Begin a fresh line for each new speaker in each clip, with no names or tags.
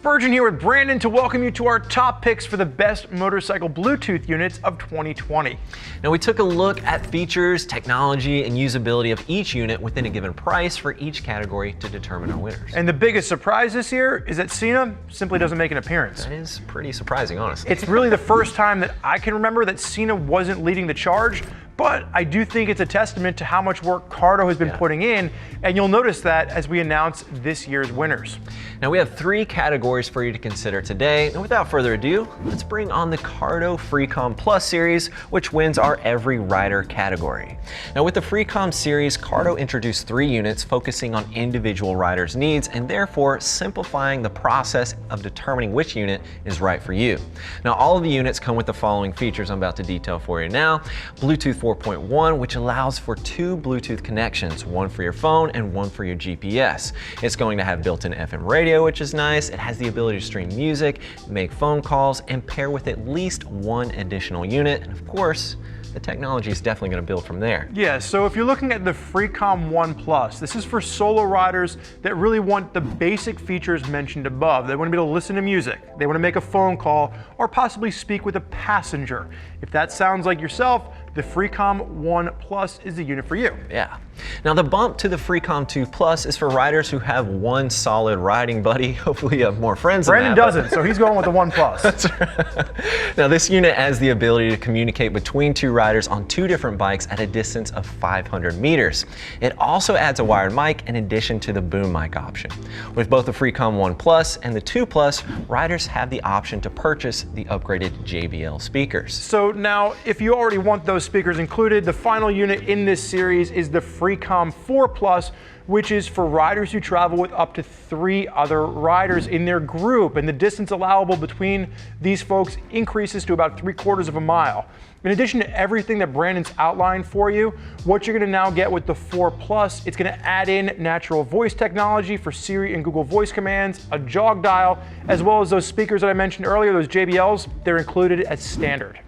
Spurgeon here with Brandon to welcome you to our top picks for the best motorcycle Bluetooth units of 2020.
Now we took a look at features, technology, and usability of each unit within a given price for each category to determine our winners.
And the biggest surprise this year is that Cena simply doesn't make an appearance.
That is pretty surprising, honestly.
It's really the first time that I can remember that Cena wasn't leading the charge, but I do think it's a testament to how much work Cardo has been putting in, and you'll notice that as we announce this year's winners.
Now we have 3 categories for you to consider today, and without further ado, let's bring on the Cardo Freecom Plus series, which wins our Every Rider category. Now with the Freecom series, Cardo introduced 3 units focusing on individual riders' needs and therefore simplifying the process of determining which unit is right for you. Now all of the units come with the following features I'm about to detail for you now. Bluetooth 4.1, which allows for 2 Bluetooth connections, one for your phone and one for your GPS. It's going to have built-in FM radio, which is nice. It has the ability to stream music, make phone calls, and pair with at least 1 additional unit. And of course, the technology is definitely going to build from there.
Yeah, so if you're looking at the Freecom One Plus, this is for solo riders that really want the basic features mentioned above. They want to be able to listen to music, they want to make a phone call, or possibly speak with a passenger. If that sounds like yourself, the Freecom One Plus is the unit for you.
Yeah. Now the bump to the Freecom 2 Plus is for riders who have one solid riding buddy. Hopefully you have more friends than
Brandon doesn't, so he's going with the One Plus.
That's right. Now this unit has the ability to communicate between 2 riders on 2 different bikes at a distance of 500 meters. It also adds a wired mic in addition to the boom mic option. With both the Freecom 1 Plus and the 2 Plus, riders have the option to purchase the upgraded JBL speakers.
So now, if you already want those speakers included, the final unit in this series is the Freecom 4 Plus, which is for riders who travel with up to 3 other riders in their group, and the distance allowable between these folks increases to about 3/4 of a mile. In addition to everything that Brandon's outlined for you, what you're going to now get with the 4 Plus, it's going to add in natural voice technology for Siri and Google voice commands, a jog dial, as well as those speakers that I mentioned earlier, those JBLs, they're included as standard.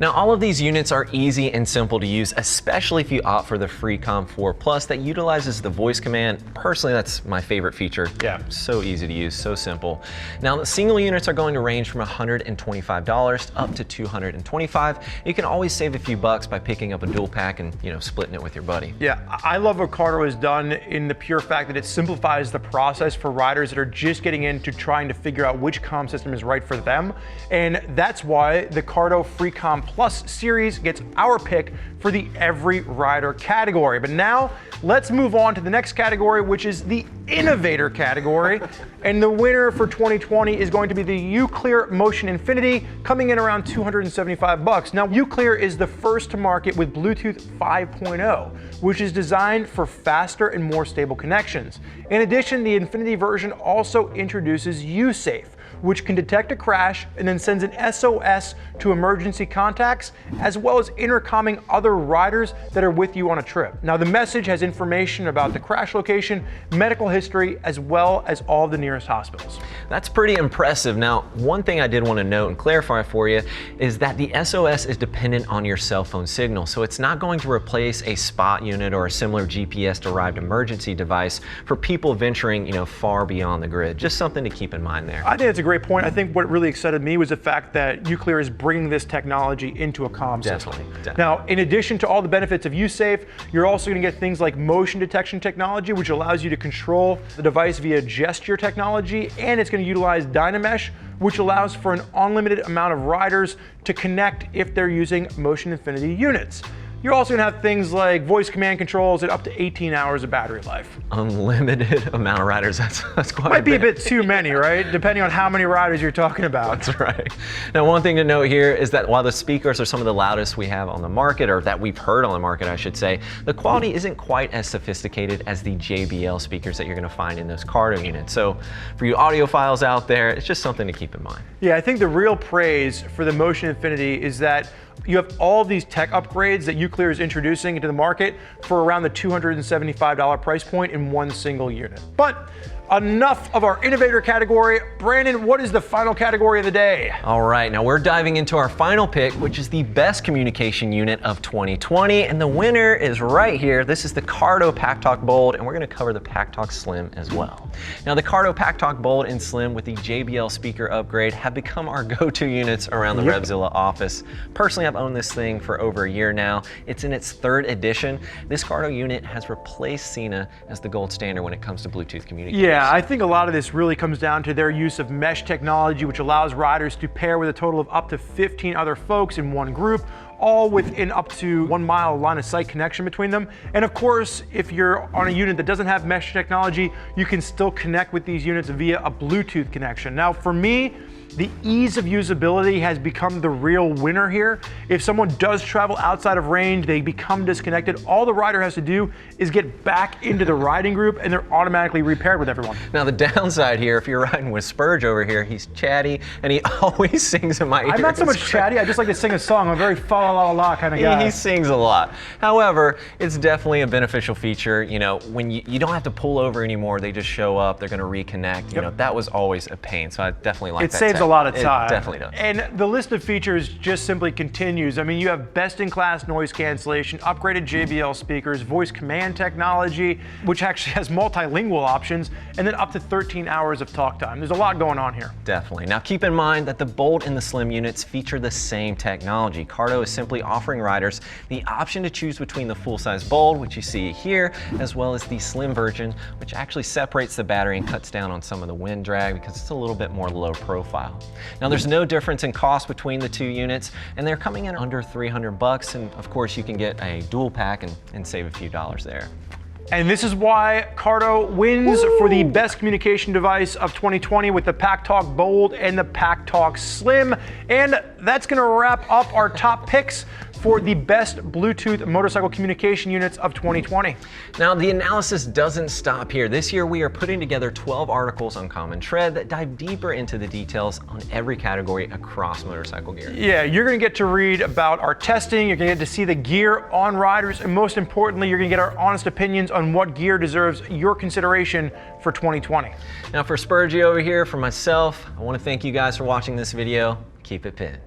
Now all of these units are easy and simple to use, especially if you opt for the Freecom 4 Plus that utilizes the voice command. Personally, that's my favorite feature.
Yeah.
So easy to use, so simple. Now the single units are going to range from $125 up to $225. You can always save a few bucks by picking up a dual pack and splitting it with your buddy.
Yeah, I love what Cardo has done in the pure fact that it simplifies the process for riders that are just getting into trying to figure out which comm system is right for them. And that's why the Cardo Freecom Plus series gets our pick for the Every Rider category. But now let's move on to the next category, which is the Innovator category. And the winner for 2020 is going to be the UCLEAR Motion Infinity, coming in around $275. Now, UCLEAR is the first to market with Bluetooth 5.0, which is designed for faster and more stable connections. In addition, the Infinity version also introduces USafe, which can detect a crash and then sends an SOS to emergency contacts, as well as intercomming other riders that are with you on a trip. Now the message has information about the crash location, medical history, as well as all the nearest hospitals.
That's pretty impressive. Now, one thing I did want to note and clarify for you is that the SOS is dependent on your cell phone signal, so it's not going to replace a spot unit or a similar GPS-derived emergency device for people venturing, far beyond the grid. Just something to keep in mind there.
I think it's a great point. I think what really excited me was the fact that UCLEAR is bringing this technology into a comm system.
Definitely.
Now, in addition to all the benefits of USafe, you're also going to get things like motion detection technology, which allows you to control the device via gesture technology, and it's going to utilize Dynamesh, which allows for an unlimited amount of riders to connect if they're using Motion Infinity units. You're also going to have things like voice command controls at up to 18 hours of battery life.
Unlimited amount of riders, that's quite
Might be a bit too many, right? Depending on how many riders you're talking about.
That's right. Now one thing to note here is that while the speakers are some of the loudest we have on the market, or that we've heard on the market I should say, the quality isn't quite as sophisticated as the JBL speakers that you're going to find in those Cardo units. So for you audiophiles out there, it's just something to keep in mind.
Yeah, I think the real praise for the Motion Infinity is that you have all these tech upgrades that UCLEAR is introducing into the market for around the $275 price point in one single unit. But enough of our innovator category. Brandon, what is the final category of the day?
All right, now we're diving into our final pick, which is the best communication unit of 2020. And the winner is right here. This is the Cardo PackTalk Bold, and we're gonna cover the PackTalk Slim as well. Now the Cardo PackTalk Bold and Slim with the JBL speaker upgrade have become our go-to units around the RevZilla office. Personally, I've owned this thing for over a year now. It's in its 3rd edition. This Cardo unit has replaced Cena as the gold standard when it comes to Bluetooth communication.
Yeah, I think a lot of this really comes down to their use of mesh technology, which allows riders to pair with a total of up to 15 other folks in one group, all within up to 1 mile line of sight connection between them. And of course, if you're on a unit that doesn't have mesh technology, you can still connect with these units via a Bluetooth connection. Now, for me, the ease of usability has become the real winner here. If someone does travel outside of range, they become disconnected, all the rider has to do is get back into the riding group and they're automatically repaired with everyone.
Now the downside here, if you're riding with Spurge over here, he's chatty and he always sings in my ear.
I'm not so much chatty, I just like to sing a song. I'm a very fa la la la kind of guy.
He sings a lot. However, it's definitely a beneficial feature. You know, when you don't have to pull over anymore, they just show up, they're gonna reconnect. You know, that was always a pain, so I definitely like that.
It saves a lot of time.
It definitely does.
And the list of features just simply continues. I mean, you have best-in-class noise cancellation, upgraded JBL speakers, voice command technology, which actually has multilingual options, and then up to 13 hours of talk time. There's a lot going on here.
Definitely. Now keep in mind that the Bold and the Slim units feature the same technology. Cardo is simply offering riders the option to choose between the full-size Bold, which you see here, as well as the Slim version, which actually separates the battery and cuts down on some of the wind drag because it's a little bit more low profile. Now there's no difference in cost between the two units, and they're coming in under 300 bucks, and of course you can get a dual pack and save a few dollars there.
And this is why Cardo wins for the best communication device of 2020 with the PackTalk Bold and the PackTalk Slim. And that's gonna wrap up our top picks for the best Bluetooth motorcycle communication units of 2020.
Now the analysis doesn't stop here. This year we are putting together 12 articles on Common Tread that dive deeper into the details on every category across motorcycle gear.
Yeah, you're gonna get to read about our testing, you're gonna get to see the gear on riders, and most importantly, you're gonna get our honest opinions on what gear deserves your consideration for 2020.
Now for Spurgey over here, for myself, I wanna thank you guys for watching this video. Keep it pinned.